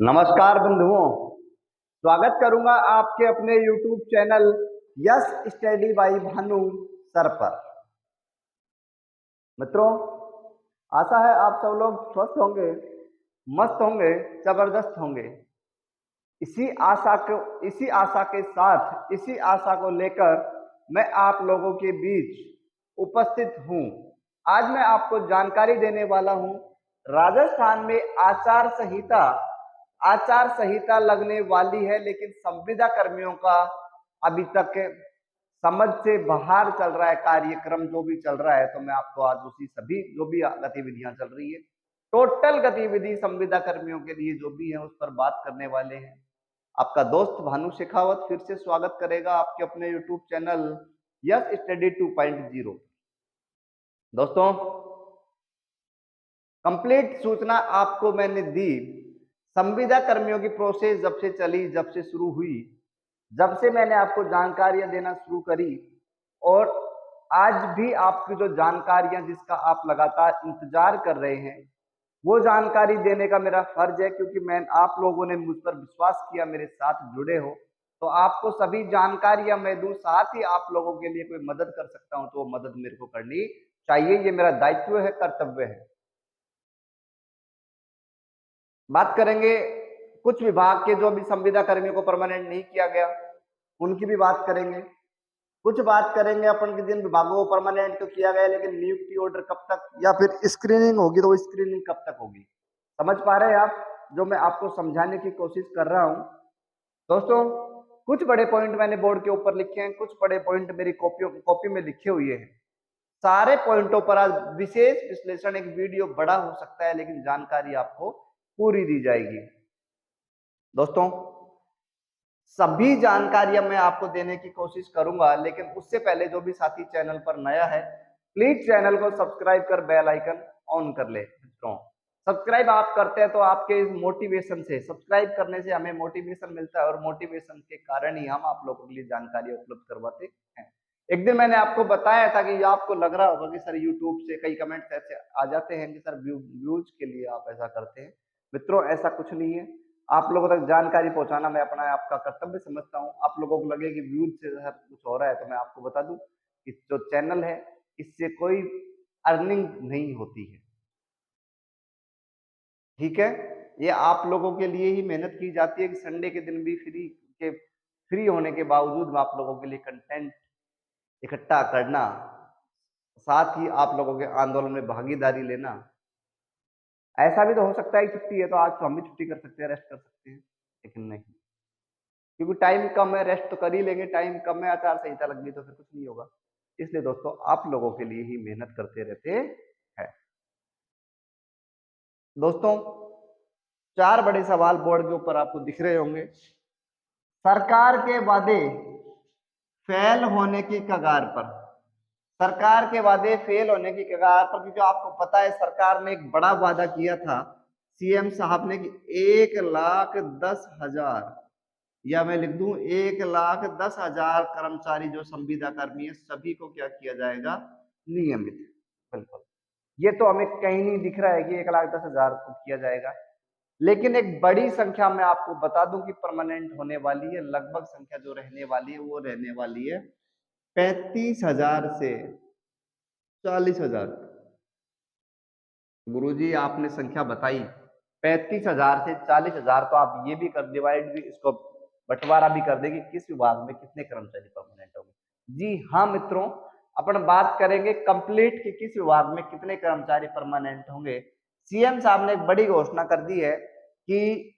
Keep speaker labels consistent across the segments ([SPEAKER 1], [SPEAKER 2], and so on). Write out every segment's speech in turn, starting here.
[SPEAKER 1] नमस्कार बंधुओं, स्वागत करूंगा आपके अपने YouTube channel yes study by Bhanu sir पर। मित्रों, आशा है आप सब लोग स्वस्थ होंगे, मस्त होंगे, जबरदस्त होंगे। इसी आशा को लेकर मैं आप लोगों के बीच उपस्थित हूं। आज मैं आपको जानकारी देने वाला हूं राजस्थान में आचार संहिता लगने वाली है, लेकिन संविदा कर्मियों का अभी तक समझ से बाहर चल रहा है कार्यक्रम जो भी चल रहा है। तो मैं आपको आज उसी सभी जो भी गतिविधियां चल रही है, टोटल गतिविधि संविदा कर्मियों के लिए जो भी है उस पर बात करने वाले हैं। आपका दोस्त भानु शेखावत फिर से स्वागत करेगा आपके अपने YouTube चैनल यस स्टडी 2.0। दोस्तों, कंप्लीट सूचना आपको मैंने दी। संविदा कर्मियों की प्रोसेस जब से शुरू हुई, जब से मैंने आपको जानकारियां देना शुरू करी, और आज भी आपकी जो जानकारियां जिसका आप लगातार इंतजार कर रहे हैं, वो जानकारी देने का मेरा फर्ज है, क्योंकि आप लोगों ने मुझ पर विश्वास किया, मेरे साथ जुड़े हो, तो आपको सभी जानकारियां मैं दूं। साथ ही आप लोगों के लिए कोई मदद कर सकता हूं तो वो मदद मेरे को करनी चाहिए। ये मेरा दायित्व है, कर्तव्य है। बात करेंगे कुछ विभाग के जो भी संविदा कर्मियों को परमानेंट नहीं किया गया, उनकी भी बात करेंगे। कुछ बात करेंगे अपन के जिन विभागों को परमानेंट तो किया गया, लेकिन नियुक्ति ऑर्डर कब तक या फिर स्क्रीनिंग होगी तो वो स्क्रीनिंग कब तक होगी। समझ पा रहे हैं आप जो मैं आपको समझाने की कोशिश कर रहा हूं। दोस्तों, कुछ बड़े पॉइंट मैंने बोर्ड के ऊपर लिखे हैं, कुछ बड़े पॉइंट मेरी कॉपी में लिखे हुए हैं। सारे पॉइंटों पर आज विशेष विश्लेषण, एक वीडियो बड़ा हो सकता है लेकिन जानकारी आपको पूरी दी जाएगी। दोस्तों, सभी जानकारियां मैं आपको देने की कोशिश करूंगा, लेकिन उससे पहले जो भी साथी चैनल पर नया है, प्लीज चैनल को सब्सक्राइब कर बेल आइकन ऑन कर ले। मित्रों, सब्सक्राइब आप करते हैं तो आपके इस मोटिवेशन से, सब्सक्राइब करने से हमें मोटिवेशन मिलता है, और मोटिवेशन के कारण ही हम आप लोगों के लिए जानकारी उपलब्ध करवाते हैं। एक दिन मैंने आपको बताया था कि आपको लग रहा होगा कि सर यूट्यूब से कई कमेंट्स ऐसे आ जाते हैं कि सर व्यूज के लिए आप ऐसा करते हैं। मित्रों, ऐसा कुछ नहीं है। आप लोगों तक जानकारी पहुंचाना मैं अपना आपका कर्तव्य समझता हूं। आप लोगों को लगे कि व्यूज से कुछ हो रहा है, तो मैं आपको बता दूं कि जो चैनल है इससे कोई अर्निंग नहीं होती है। ठीक है, ये आप लोगों के लिए ही मेहनत की जाती है कि संडे के दिन भी फ्री होने के बावजूद आप लोगों के लिए कंटेंट इकट्ठा करना, साथ ही आप लोगों के आंदोलन में भागीदारी लेना। ऐसा भी तो हो सकता है छुट्टी है तो आज तो हम भी छुट्टी कर सकते हैं, रेस्ट कर सकते हैं, लेकिन नहीं, क्योंकि टाइम कम है, रेस्ट तो कर ही लेंगे। टाइम कम है, आचार संहिता लग गई तो फिर कुछ नहीं होगा। इसलिए दोस्तों, आप लोगों के लिए ही मेहनत करते रहते हैं। दोस्तों, चार बड़े सवाल बोर्ड के ऊपर आपको दिख रहे होंगे। सरकार के वादे फेल होने की कगार पर, सरकार के वादे फेल होने की कगार पर, क्योंकि आपको पता है सरकार ने एक बड़ा वादा किया था सीएम साहब ने कि 1,10,000, या मैं लिख दूं 1,10,000 कर्मचारी जो संविदा कर्मी है सभी को क्या किया जाएगा, नियमित। बिल्कुल, ये तो हमें कहीं नहीं दिख रहा है कि 1,10,000 को किया जाएगा, लेकिन एक बड़ी संख्या मैं आपको बता दूं कि परमानेंट होने वाली है। लगभग संख्या जो रहने वाली है वो रहने वाली है 35,000 से 40,000। गुरुजी आपने संख्या बताई 35,000 से 40,000, तो आप ये भी कर डिवाइड भी, इसको बंटवारा भी कर देंगे किस विभाग में कितने कर्मचारी परमानेंट होंगे। जी हाँ मित्रों, अपन बात करेंगे कंप्लीट कि किस विभाग में कितने कर्मचारी परमानेंट होंगे। सीएम साहब ने एक बड़ी घोषणा कर दी है कि,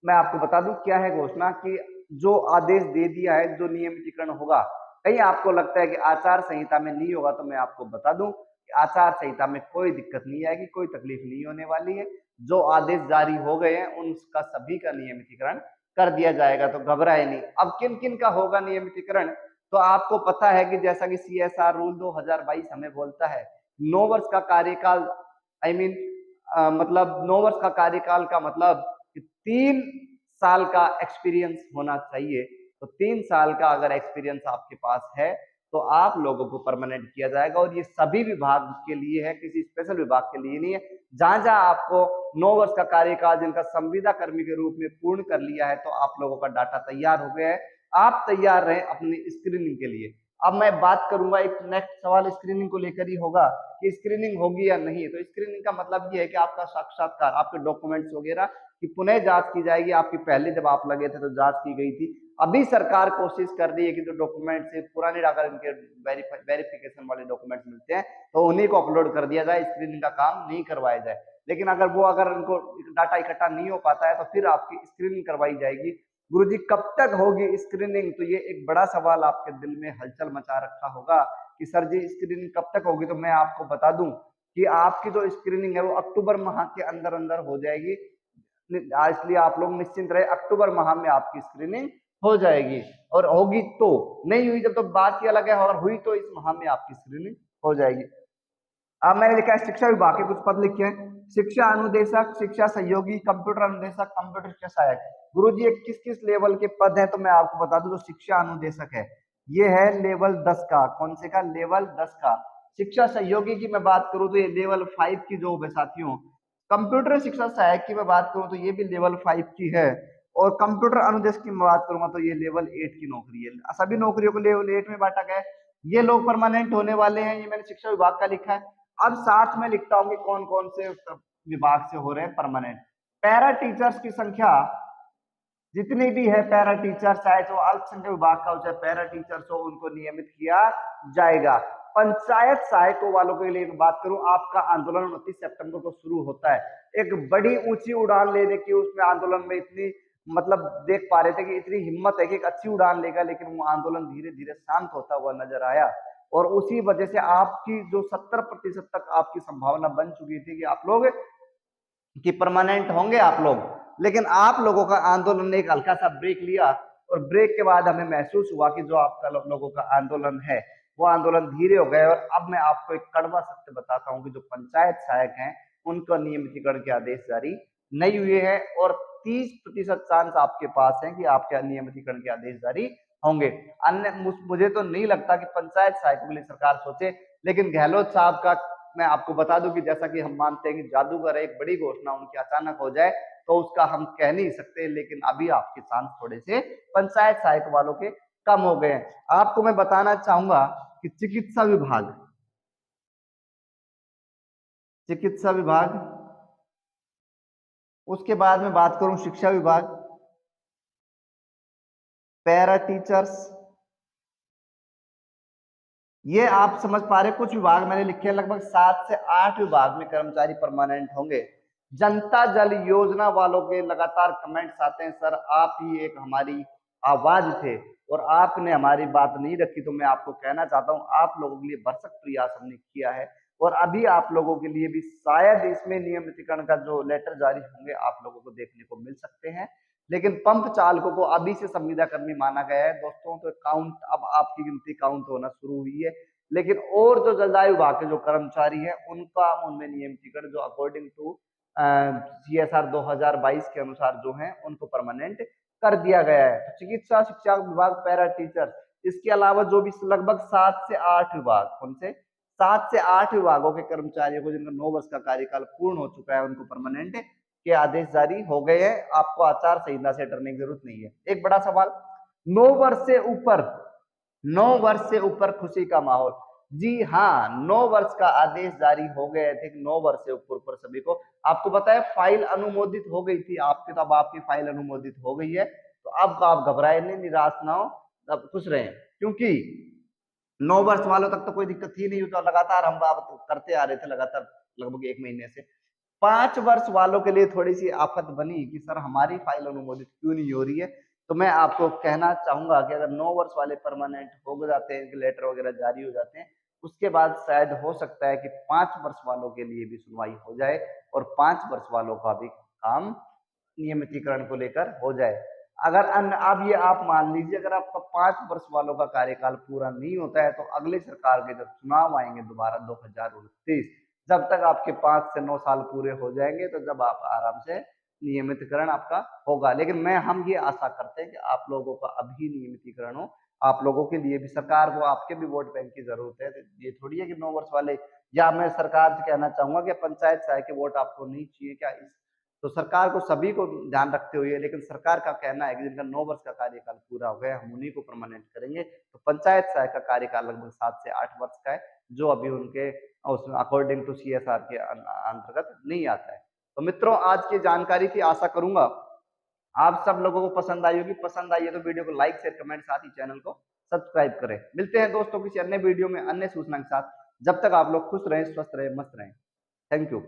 [SPEAKER 1] मैं आपको बता दूं क्या है घोषणा, कि जो आदेश दे दिया है, जो नियमितीकरण होगा, कहीं आपको लगता है कि आचार संहिता में नहीं होगा, तो मैं आपको बता दूं कि आचार संहिता में कोई दिक्कत नहीं आएगी, कोई तकलीफ नहीं होने वाली है। जो आदेश जारी हो गए हैं उनका सभी का नियमितीकरण कर दिया जाएगा, तो घबराए नहीं। अब किन किन का होगा नियमितीकरण, तो आपको पता है कि जैसा कि CSR रूल 2022 हमें बोलता है 9 वर्ष का कार्यकाल, आई मीन मतलब 9 वर्ष का कार्यकाल का मतलब कि 3 साल का एक्सपीरियंस होना चाहिए। तो 3 साल का अगर एक्सपीरियंस आपके पास है तो आप लोगों को परमानेंट किया जाएगा। और ये सभी विभाग के लिए है, किसी स्पेशल विभाग के लिए नहीं है। जहां जहां आपको 9 वर्ष का कार्यकाल जिनका संविदा कर्मी के रूप में पूर्ण कर लिया है, तो आप लोगों का डाटा तैयार हो गया है, आप तैयार रहें अपनी स्क्रीनिंग के लिए। अब मैं बात करूंगा, एक नेक्स्ट सवाल स्क्रीनिंग को लेकर ही होगा कि स्क्रीनिंग होगी या नहीं। तो स्क्रीनिंग का मतलब ये है कि आपका साक्षात्कार, आपके डॉक्यूमेंट्स वगैरह की पुनः जांच की जाएगी। आपकी पहले जब आप लगे थे तो जांच की गई थी, अभी सरकार कोशिश कर रही है कि जो डॉक्यूमेंट्स है पुराने, अगर इनके वेरिफिकेशन वाले डॉक्यूमेंट्स मिलते हैं तो उन्हीं को अपलोड कर दिया जाए, स्क्रीनिंग का काम नहीं करवाया जाए। लेकिन अगर इनको डाटा इकट्ठा नहीं हो पाता है तो फिर आपकी स्क्रीनिंग करवाई जाएगी। गुरुजी कब तक होगी स्क्रीनिंग? तो ये एक बड़ा सवाल आपके दिल में हलचल मचा रखा होगा कि सर जी स्क्रीनिंग कब तक होगी। तो मैं आपको बता दूं कि आपकी जो स्क्रीनिंग है वो अक्टूबर माह के अंदर अंदर हो जाएगी। इसलिए आप लोग निश्चिंत रहे, अक्टूबर माह में आपकी स्क्रीनिंग हो जाएगी। और होगी तो, नहीं हुई जब तो बात की अलग है, और हुई तो इस माह में आपकी स्क्रीनिंग हो जाएगी। अब मैंने लिखा है शिक्षा विभाग के कुछ पद लिखे हैं, शिक्षा अनुदेशक, शिक्षा सहयोगी, कंप्यूटर अनुदेशक, कंप्यूटर शिक्षा सहायक। गुरुजी ये किस किस लेवल के पद हैं? तो मैं आपको बता दूं, जो शिक्षा अनुदेशक है ये है लेवल 10 का। कौन से का? लेवल 10 का। शिक्षा सहयोगी की मैं बात करूं तो ये लेवल 5 की जॉब है साथियों। कंप्यूटर शिक्षा सहायक की मैं बात करूं तो ये भी लेवल 5 की है। और कंप्यूटर अनुदेशक की मैं बात करूंगा तो ये लेवल 8 की नौकरी है। सभी नौकरियों को लेवल 8 में बांटा गया है। ये लोग परमानेंट होने वाले हैं, ये मैंने शिक्षा विभाग का लिखा है। अब साथ में लिखता हूं कि कौन कौन से विभाग से हो रहे हैं परमानेंट। पैरा टीचर्स की संख्या जितनी भी है, पैरा टीचर चाहे तो अल्पसंख्यक विभाग का हो चाहे पैरा टीचर्स हो, उनको नियमित किया जाएगा। पंचायत सहायकों वालों के लिए बात करूं, आपका आंदोलन 29 सितंबर को शुरू होता है। एक बड़ी ऊंची उड़ान लेने की उसमें आंदोलन में इतनी मतलब देख पा रहे थे कि इतनी हिम्मत है कि एक अच्छी उड़ान लेगा, लेकिन वो आंदोलन धीरे धीरे शांत होता हुआ नजर आया। और उसी वजह से आपकी जो 70% तक आपकी संभावना बन चुकी थी कि आप लोग कि परमानेंट होंगे आप लोग, लेकिन आप लोगों का आंदोलन ने एक हल्का सा ब्रेक लिया। और ब्रेक के बाद हमें महसूस हुआ कि जो आपका लोगों का आंदोलन है वो आंदोलन धीरे हो गए। और अब मैं आपको एक कड़वा सत्य बताता हूं कि जो पंचायत सहायक हैं उनका नियमितीकरण के आदेश जारी नहीं हुए हैं, और 30% चांस आपके पास है कि आपके नियमितीकरण के आदेश जारी होंगे। अन्य मुझे तो नहीं लगता कि पंचायत सहायकों के लिए सरकार सोचे। लेकिन गहलोत साहब का मैं आपको बता दूं कि जैसा कि हम मानते हैं कि जादूगर है, एक बड़ी घोषणा उनकी अचानक हो जाए तो उसका हम कह नहीं सकते, लेकिन अभी आपके चांस थोड़े से पंचायत सहायक वालों के कम हो गए हैं। आपको मैं बताना चाहूंगा कि चिकित्सा विभाग, चिकित्सा विभाग, उसके बाद में बात करूं शिक्षा विभाग, पैरा टीचर्स, ये आप समझ पा रहे। कुछ विभाग मैंने लिखे हैं, लगभग 7 से 8 विभाग में कर्मचारी परमानेंट होंगे। जनता जल योजना वालों के लगातार कमेंट्स आते हैं, सर आप ही एक हमारी आवाज थे और आपने हमारी बात नहीं रखी। तो मैं आपको कहना चाहता हूं, आप लोगों के लिए भरसक प्रयास हमने किया है, और अभी आप लोगों के लिए भी शायद इसमें नियमितीकरण का जो लेटर जारी होंगे आप लोगों को देखने को मिल सकते हैं। लेकिन पंप चालकों को अभी से संविदा कर्मी माना गया है दोस्तों। तो काउंट, अब आपकी गिनती काउंट होना शुरू हुई है। लेकिन और जो जलदायु विभाग के जो कर्मचारी हैं उनका, उनमें नियमितीकरण जो अकॉर्डिंग टू CSR 2022 के अनुसार जो है उनको परमानेंट कर दिया गया है। तो चिकित्सा शिक्षा विभाग, पैरा टीचर, इसके अलावा जो भी लगभग 7 से 8 विभाग, कौन से 7 से 8 विभागों के कर्मचारियों को जिनका 9 वर्ष का कार्यकाल पूर्ण हो चुका है उनको परमानेंट के आदेश जारी हो गए हैं। आपको आचार संहिता से डरने की जरूरत नहीं है। एक बड़ा सवाल, 9 वर्ष से ऊपर, 9 वर्ष से ऊपर खुशी का माहौल। जी हाँ, 9 वर्ष का आदेश जारी हो गए थे, 9 वर्ष से ऊपर सभी को। आपको पता है फाइल अनुमोदित हो गई थी आपकी, तो अब आपकी फाइल अनुमोदित हो गई है। तो अब आप घबराए नहीं, निराश ना हो, अब खुश रहें, क्योंकि 9 वर्ष वालों तक तो कोई दिक्कत थी नहीं। तो लगातार हम बात करते आ रहे थे, लगातार लगभग 1 महीने से। 5 वर्ष वालों के लिए थोड़ी सी आफत बनी कि सर हमारी फाइल अनुमोदित क्यों नहीं हो रही है। तो मैं आपको कहना चाहूंगा कि अगर 9 वर्ष वाले परमानेंट हो जाते हैं, लेटर वगैरह जारी हो जाते हैं, उसके बाद शायद हो सकता है कि 5 वर्ष वालों के लिए भी सुनवाई हो जाए और 5 वर्ष वालों का भी काम नियमितीकरण को लेकर हो जाए। अगर अब ये आप मान लीजिए, अगर आपका 5 वर्ष वालों का कार्यकाल पूरा नहीं होता है तो अगले सरकार के जब चुनाव आएंगे दोबारा 2029, जब तक आपके 5 से 9 साल पूरे हो जाएंगे, तो जब आप आराम से नियमितीकरण आपका होगा। लेकिन हम ये आशा करते हैं कि आप लोगों का अभी नियमितीकरण हो, आप लोगों के लिए भी, सरकार को आपके भी वोट बैंक की जरूरत है। ये थोड़ी है कि 9 वर्ष वाले, या मैं सरकार से कहना चाहूंगा कि पंचायत सहाय के वोट आपको नहीं चाहिए क्या? इस तो सरकार को सभी को ध्यान रखते हुए, लेकिन सरकार का कहना है कि जिनका 9 वर्ष का कार्यकाल पूरा हो गया हम उन्हीं को परमानेंट करेंगे। तो पंचायत सहायक का कार्यकाल लगभग 7 से 8 वर्ष का है, जो अभी उनके उसमें अकॉर्डिंग टू सीएसआर के अंतर्गत नहीं आता है। तो मित्रों, आज की जानकारी थी, आशा करूंगा आप सब लोगों को पसंद आई होगी। पसंद आई है तो वीडियो को लाइक शेयर कमेंट, साथ ही चैनल को सब्सक्राइब करें। मिलते हैं दोस्तों किसी अन्य वीडियो में अन्य सूचना के साथ। जब तक आप लोग खुश रहें, स्वस्थ रहें, मस्त रहें। Thank you.